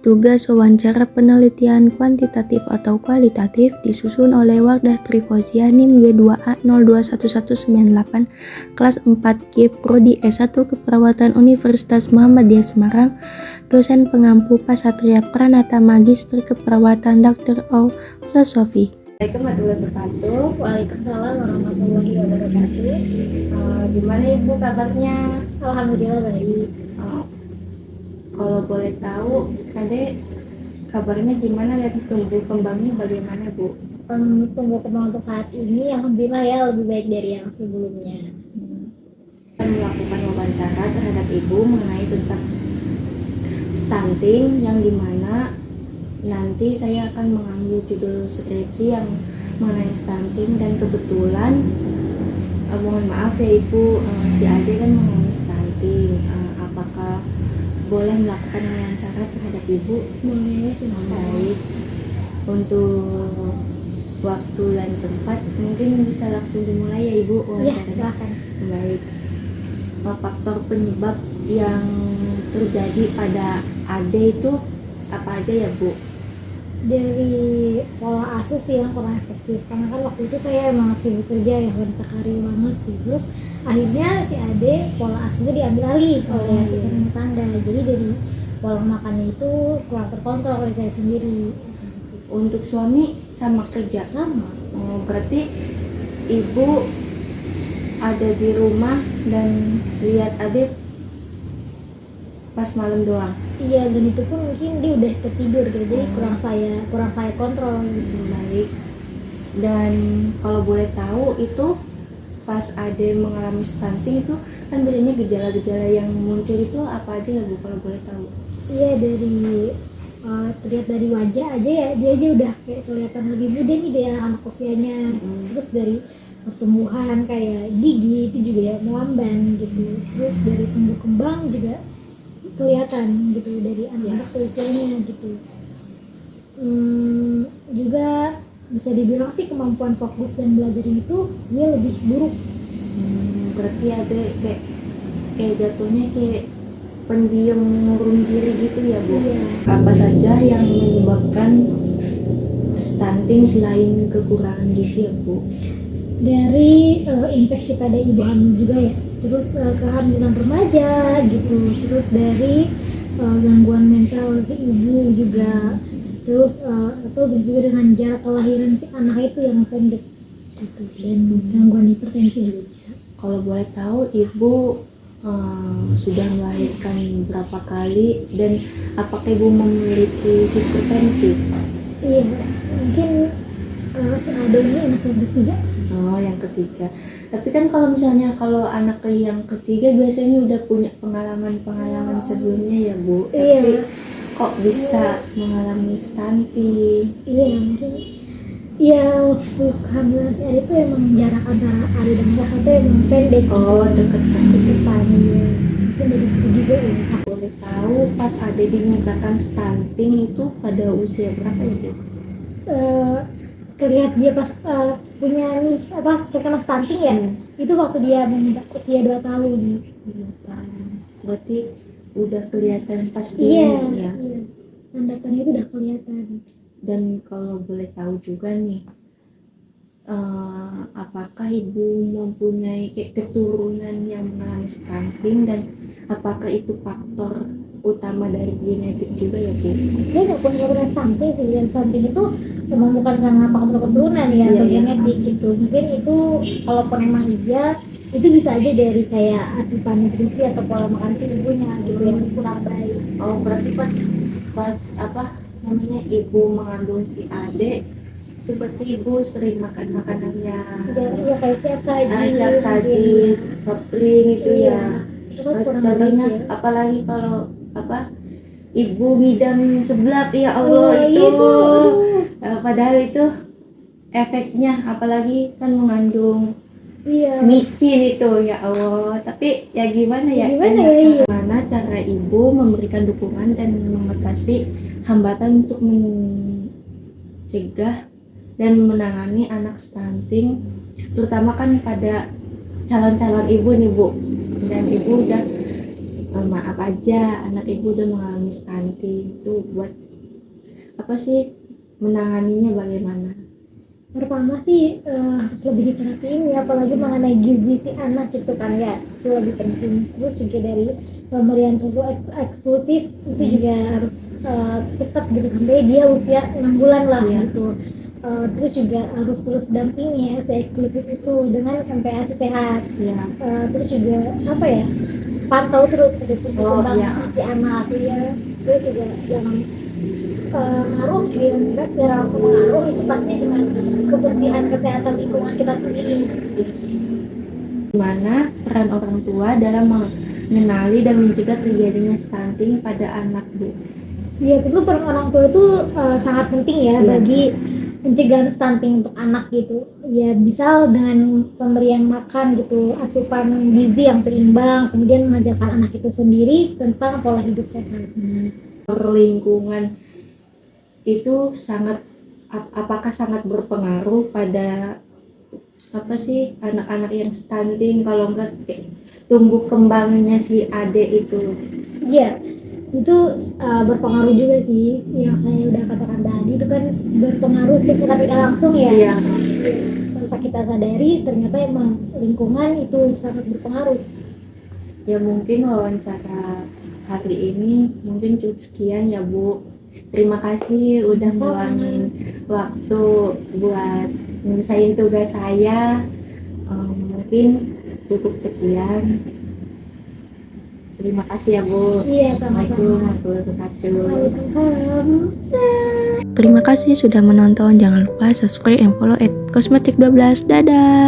tugas wawancara penelitian kuantitatif atau kualitatif disusun oleh Wardah Trivozia NIM G2A 021198 kelas 4G Prodi S1 Keperawatan Universitas Muhammadiyah Semarang, dosen pengampu Pak Satria Pranata Magister Keperawatan Dr. O. Filosofi. Assalamualaikum warahmatullahi wabarakatuh. Waalaikumsalam warahmatullahi wabarakatuh. Gimana Ibu kabarnya? Alhamdulillah baik. Kalau boleh tahu, Kade kabarnya gimana dan tumbuh kembangnya bagaimana Bu? Tumbuh kembang untuk saat ini alhamdulillah ya lebih baik dari yang sebelumnya. Akan melakukan wawancara terhadap Ibu mengenai tentang stunting, yang dimana nanti saya akan mengambil judul skripsi yang mengenai stunting, dan kebetulan mohon maaf ya Ibu, si Ade kan mengalami stunting. Apakah boleh melakukan wawancara terhadap Ibu? Boleh. Baik. Untuk waktu dan tempat mungkin bisa langsung dimulai ya Ibu Ya, wawancaranya. silakan. Baik. Faktor penyebab yang terjadi pada Ade itu apa aja ya Bu? Dari pola asuh sih yang kurang efektif, karena kan waktu itu saya emang sibuk kerja ya, wanita karir banget gitu. Terus akhirnya si Ade pola asuhnya diambil alih oleh asisten rumah tangga, jadi dari pola makannya itu kurang terkontrol oleh saya sendiri. Untuk suami sama kerja? Sama. Berarti Ibu ada di rumah dan lihat Ade pas malam doang? Iya, dan itu pun mungkin dia udah tertidur gitu, jadi kurang saya kontrol gitu. Baik. Dan kalau boleh tahu itu pas Ade mengalami stunting itu kan biasanya gejala-gejala yang muncul itu apa aja ya Bu, kalau boleh tahu? Iya, dari terlihat dari wajah aja ya, dia aja udah kayak kelihatan lebih muda nih dari anak usianya. Terus dari pertumbuhan kayak gigi itu juga ya melamban gitu. Terus dari tumbuh kembang juga kelihatan gitu dari anak-anak seusianya gitu. Juga bisa dibilang sih kemampuan fokus dan belajar itu dia lebih buruk. Berarti ada kayak jatuhnya kayak pendiam, ngurung diri gitu ya Bu? Iya. Apa saja yang menyebabkan stunting selain kekurangan gizi ya Bu? Dari infeksi pada ibu hamil juga ya, terus kehamilan remaja gitu, terus dari gangguan mental si ibu juga, terus atau juga dengan jarak kelahiran si anak itu yang pendek gitu, dan gangguan hipertensi juga bisa. Kalau boleh tahu Ibu sudah melahirkan berapa kali, dan apakah Ibu memiliki hipertensi? Iya, mungkin si Ade ini anak yang ketiga. Oh, yang ketiga. Tapi kan kalau misalnya kalau anak yang ketiga biasanya udah punya pengalaman sebelumnya ya Bu. Iya. Tapi kok bisa mengalami stunting? Iya, mungkin ya waktu kehamilan si Ade itu emang jarak antara Ade dan kakak itu emang pendek. Oh, dekat-dekat. Ya. Mungkin dari situ juga ya. Boleh tahu pas Ade dinyatakan stunting itu pada usia berapa ya Bu? Terlihat dia pas punya nih terkena stunting ya, itu waktu dia usia 2 tahun. 2 tahun. Berarti udah kelihatan pas Iya, ya. iya. Tanda-tanda itu udah kelihatan. Dan kalau boleh tahu juga nih, apakah Ibu mempunyai kayak keturunan yang mengalami stunting, dan apakah itu faktor utama dari genetik juga ya Bu? Dia nggak punya stunting sih, dan stunting itu memang bukan karena faktor keturunan ya, atau genetik gitu. Mungkin itu kalaupun emang iya, itu bisa aja dari kayak asupan nutrisi atau pola makan si ibunya gitu yang kurang baik. Oh, berarti pas namanya Ibu mengandung si Ade itu berarti Ibu sering makan makanan yang Ya kayak siap saji, soft drink itu ya. Itu kan kurang Contohnya baik ya. apalagi kalau Ibu ngidam seblak, ya Allah itu. Padahal itu efeknya, apalagi kan mengandung micin itu, ya Allah. Tapi ya gimana ya? Gimana cara Ibu memberikan dukungan dan mengatasi hambatan untuk mencegah dan menangani anak stunting, terutama kan pada calon-calon ibu nih Bu, dan Ibu udah maaf aja anak ibu udah mengalami stunting, itu buat apa sih menanganinya bagaimana? Pertama sih harus lebih diperhatiin ya, apalagi mengenai gizi si anak gitu kan ya, itu lebih penting. Terus juga dari pemberian susu eksklusif itu juga harus tetap gitu sampai dia usia 6 bulan lah gitu. Terus juga harus terus dampingi si eksklusif itu dengan MPASI sehat. Terus juga apa ya, pantau terus gitu perkembangan si anak ya. Terus juga jangan ngaruh dia enggak secara langsung mengaruh, itu pasti dengan kebersihan kesehatan lingkungan kita sendiri. Gimana peran orang tua dalam mengenali dan mencegah terjadinya stunting pada anak, Bu? Iya, tentu peran orang tua itu sangat penting ya bagi pencegahan stunting untuk anak gitu. Ya bisa dengan pemberian makan gitu, asupan gizi yang seimbang, kemudian mengajarkan anak itu sendiri tentang pola hidup sehat. Lingkungan itu apakah sangat berpengaruh pada apa sih anak-anak yang stunting, kalau enggak tumbuh kembangnya si adik itu? Iya, itu berpengaruh juga sih, yang saya udah katakan tadi itu kan berpengaruh secara tidak langsung ya. Tanpa kita sadari ternyata emang lingkungan itu sangat berpengaruh. Ya mungkin wawancara hari ini mungkin cukup sekian ya, Bu. Terima kasih udah meluangin waktu buat menyelesaikan tugas saya. Mungkin cukup sekian. Terima kasih ya, Bu. Iya, sama-sama. Waalaikumsalam. Terima kasih sudah menonton. Jangan lupa subscribe and follow @kosmetik12. Dadah.